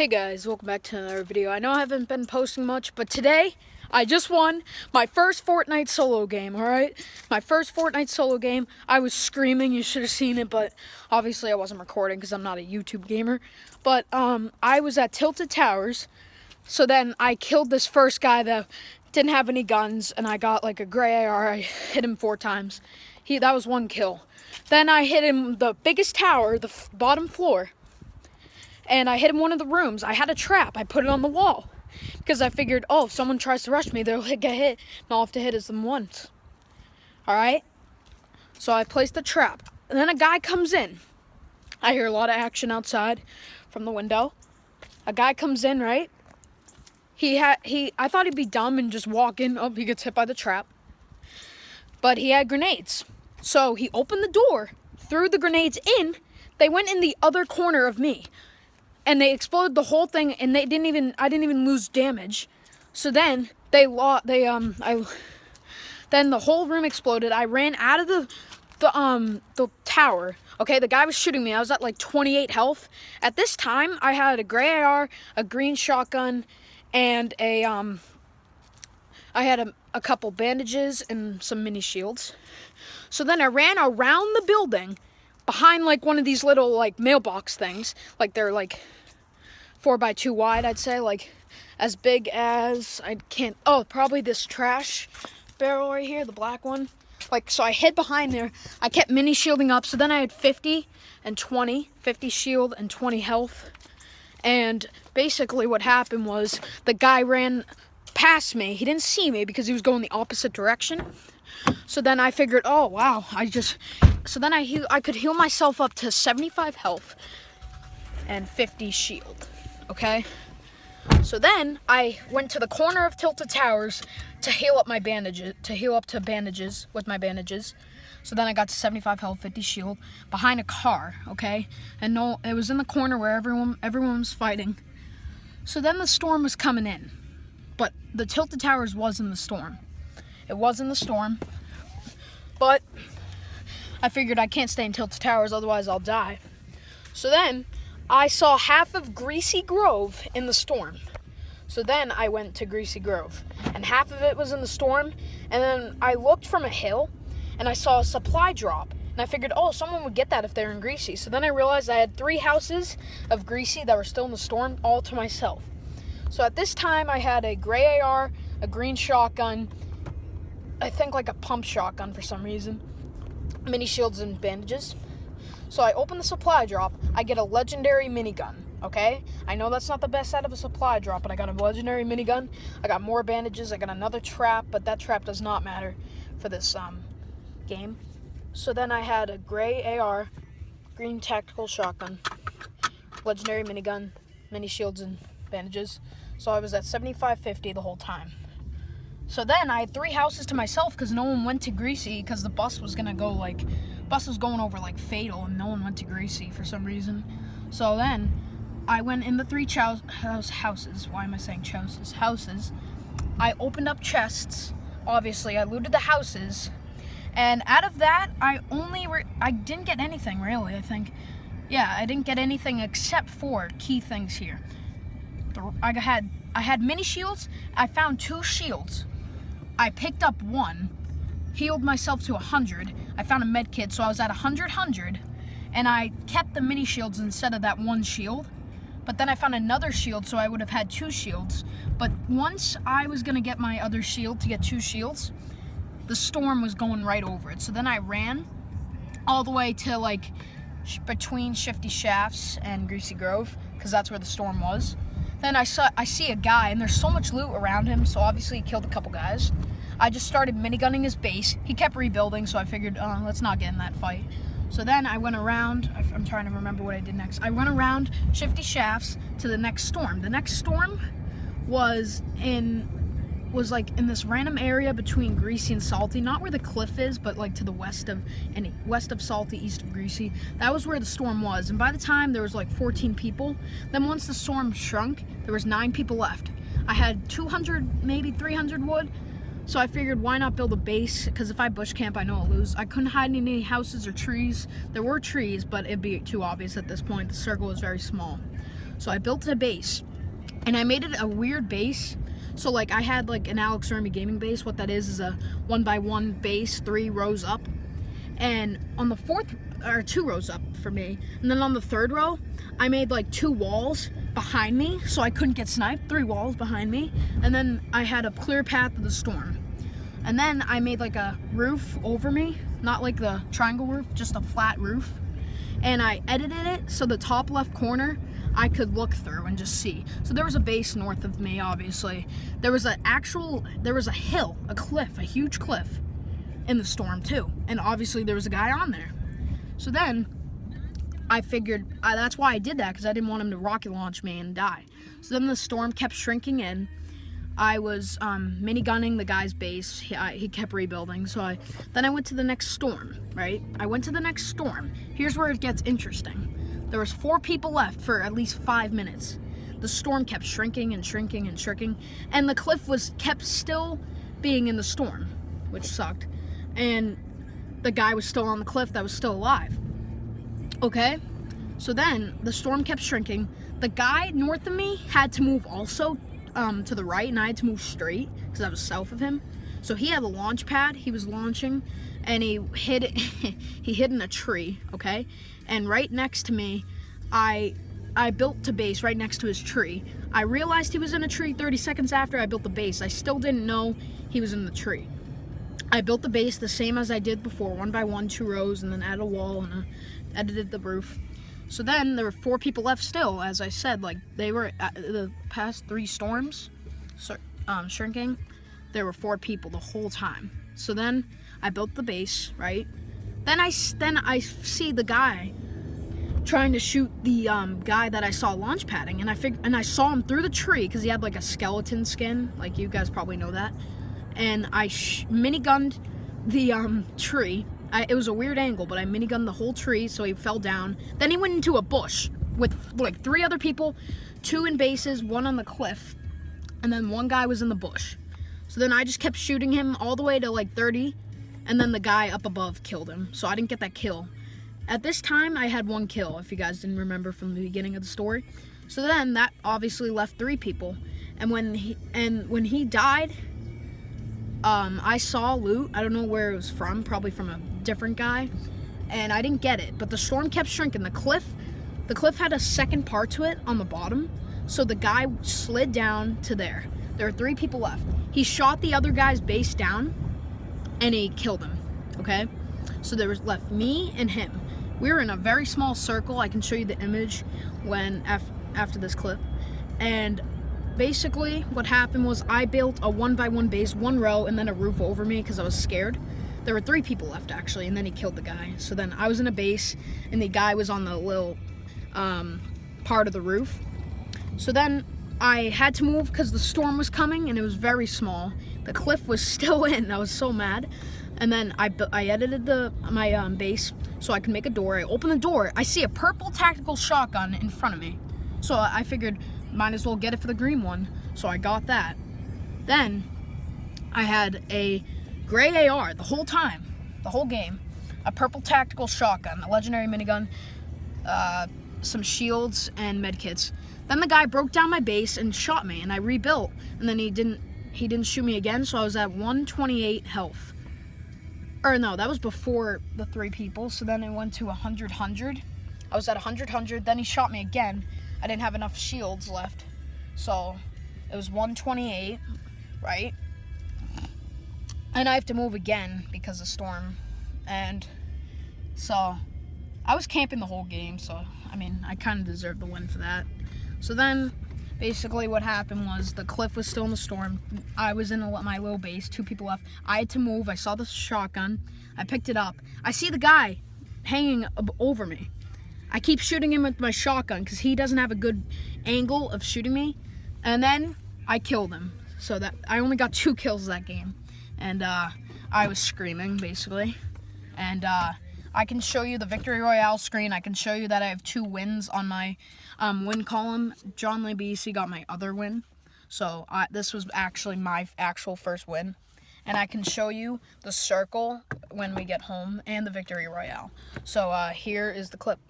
Hey guys, welcome back to another video. I know I haven't been posting much, but today I just won my first Fortnite solo game, alright? My first Fortnite solo game. I was screaming, you should have seen it, but obviously I wasn't recording because I'm not a YouTube gamer. But I was at Tilted Towers, so then I killed this first guy that didn't have any guns, and I got like a gray AR. I hit him 4 times. That was 1 kill. Then I hit him the biggest tower, the bottom floor. And I hit him one of the rooms. I had a trap. I put it on the wall because I figured, oh, if someone tries to rush me, they'll get hit, and all I have to hit is them once. All right? So I placed the trap. And then a guy comes in. I hear a lot of action outside from the window. A guy comes in, right? I thought he'd be dumb and just walk in. Oh, he gets hit by the trap. But he had grenades. So he opened the door, threw the grenades in. They went in the other corner of me. And they exploded the whole thing, and I didn't even lose damage. So then then the whole room exploded. I ran out of the tower. Okay, the guy was shooting me. I was at like 28 health. At this time, I had a gray AR, a green shotgun, and I had a couple bandages and some mini shields. So then I ran around the building behind like one of these little like mailbox things. Like they're like 4x2 wide, I'd say, like as big as probably this trash barrel right here, the black one. Like, so I hid behind there. I kept mini shielding up. So then I had 50 and 20, 50 shield and 20 health. And basically what happened was the guy ran past me. He didn't see me because he was going the opposite direction. So then I figured, oh wow, so then I could heal myself up to 75 health and 50 shield. Okay? So then I went to the corner of Tilted Towers to heal up my bandages, with my bandages. So then I got to 75 health, 50 shield behind a car, okay? And it was in the corner where everyone was fighting. So then the storm was coming in. But the Tilted Towers was in the storm. It was in the storm. But I figured I can't stay in Tilted Towers, otherwise I'll die. So then I saw half of Greasy Grove in the storm. So then I went to Greasy Grove, and half of it was in the storm. And then I looked from a hill, and I saw a supply drop. And I figured, oh, someone would get that if they're in Greasy. So then I realized I had 3 houses of Greasy that were still in the storm, all to myself. So at this time, I had a gray AR, a green shotgun, I think like a pump shotgun for some reason, mini shields and bandages. So I open the supply drop. I get a legendary minigun, okay? I know that's not the best out of a supply drop, but I got a legendary minigun. I got more bandages. I got another trap, but that trap does not matter for this game. So then I had a gray AR, green tactical shotgun, legendary minigun, mini shields and bandages. So I was at 75-50 the whole time. So then I had 3 houses to myself because no one went to Greasy because the bus was going over like Fatal, and no one went to Greasy for some reason. So then I went in the 3 houses. Why am I saying houses? Houses. I opened up chests. Obviously, I looted the houses. And out of that, I didn't get anything really, I think. Yeah, I didn't get anything except for key things here. I had mini shields. I found 2 shields. I picked up 1, healed myself to 100. I found a med kit, so I was at 100, and I kept the mini shields instead of that 1 shield. But then I found another shield, so I would have had 2 shields. But once I was gonna get my other shield to get 2 shields, the storm was going right over it. So then I ran all the way to like between Shifty Shafts and Greasy Grove, because that's where the storm was. Then I see a guy, and there's so much loot around him, so obviously he killed a couple guys. I just started minigunning his base. He kept rebuilding, so I figured, let's not get in that fight. So then I went around, I'm trying to remember what I did next. I went around Shifty Shafts to the next storm. The next storm was like in this random area between Greasy and Salty, not where the cliff is, but like to the west of Salty, east of Greasy. That was where the storm was, and by the time there was like 14 people. Then once the storm shrunk, there was 9 people left. I had 200, maybe 300 wood, so I figured why not build a base, because if I bush camp, I know I'll lose. I couldn't hide in any houses or trees. There were trees, but it'd be too obvious at this point. The circle was very small. So I built a base, and I made it a weird base. So like I had like an Alex Army gaming base. What that is a 1x1 base, 3 rows up, and on the 4th, or 2 rows up for me, and then on the 3rd row, I made like 2 walls behind me so I couldn't get sniped. 3 walls behind me, and then I had a clear path to the storm. And then I made like a roof over me, not like the triangle roof, just a flat roof. And I edited it so the top left corner I could look through and just see. So there was a base north of me, obviously. There was a hill, a cliff, a huge cliff in the storm too. And obviously there was a guy on there. So then I figured, that's why I did that, because I didn't want him to rocket launch me and die. So then the storm kept shrinking in. I was minigunning the guy's base. He kept rebuilding. So then I went to the next storm, right? I went to the next storm. Here's where it gets interesting. There was 4 people left for at least 5 minutes. The storm kept shrinking and shrinking and shrinking, and the cliff kept still being in the storm, which sucked. And the guy was still on the cliff that was still alive. Okay? So then the storm kept shrinking. The guy north of me had to move also to the right, and I had to move straight because I was south of him. So he had a launch pad. He was launching, and he hid in a tree, okay? And right next to me, I built a base right next to his tree. I realized he was in a tree 30 seconds after I built the base. I still didn't know he was in the tree. I built the base the same as I did before, 1x1, 2 rows, and then added a wall and edited the roof. So then there were 4 people left still, as I said. Like, they were at the past 3 storms shrinking. There were 4 people the whole time. So then I built the base, right? Then I see the guy trying to shoot the guy that I saw launch padding, and I saw him through the tree because he had like a skeleton skin, like you guys probably know that. And I minigunned the tree. It was a weird angle, but I minigunned the whole tree so he fell down. Then he went into a bush with like 3 other people, 2 in bases, 1 on the cliff, and then 1 guy was in the bush. So then I just kept shooting him all the way to like 30, and then the guy up above killed him. So I didn't get that kill. At this time, I had 1 kill, if you guys didn't remember from the beginning of the story. So then that obviously left 3 people. And when he died, I saw loot. I don't know where it was from, probably from a different guy, and I didn't get it. But the storm kept shrinking. The cliff had a second part to it on the bottom, so the guy slid down to there. There were 3 people left. He shot the other guy's base down, and he killed him. Okay, so there was left me and him. We were in a very small circle. I can show you the image after this clip. And basically what happened was I built a 1x1 base, 1 row, and then a roof over me because I was scared. There were 3 people left actually, and then he killed the guy. So then I was in a base, and the guy was on the little part of the roof. So then I had to move because the storm was coming, and it was very small. The cliff was still in. I was so mad. And then I edited my base so I could make a door. I open the door. I see a purple tactical shotgun in front of me. So I figured might as well get it for the green one. So I got that. Then I had a gray AR the whole time, the whole game. A purple tactical shotgun, a legendary minigun, some shields and medkits. Then the guy broke down my base and shot me, and I rebuilt. And then he didn't shoot me again, so I was at 128 health. Or no, that was before the 3 people, so then it went to 100. I was at 100, then he shot me again. I didn't have enough shields left, so it was 128, right? And I have to move again because of storm, and so I was camping the whole game, so I mean, I kind of deserved the win for that. So then basically what happened was the cliff was still in the storm. I was in my little base, 2 people left. I had to move. I saw the shotgun. I picked it up. I see the guy hanging over me. I keep shooting him with my shotgun because he doesn't have a good angle of shooting me. And then I killed him. So that I only got 2 kills that game. And I was screaming, basically. And I can show you the Victory Royale screen. I can show you that I have 2 wins on my win column. John Labisi got my other win. So this was actually my actual first win. And I can show you the circle when we get home and the Victory Royale. So here is the clip.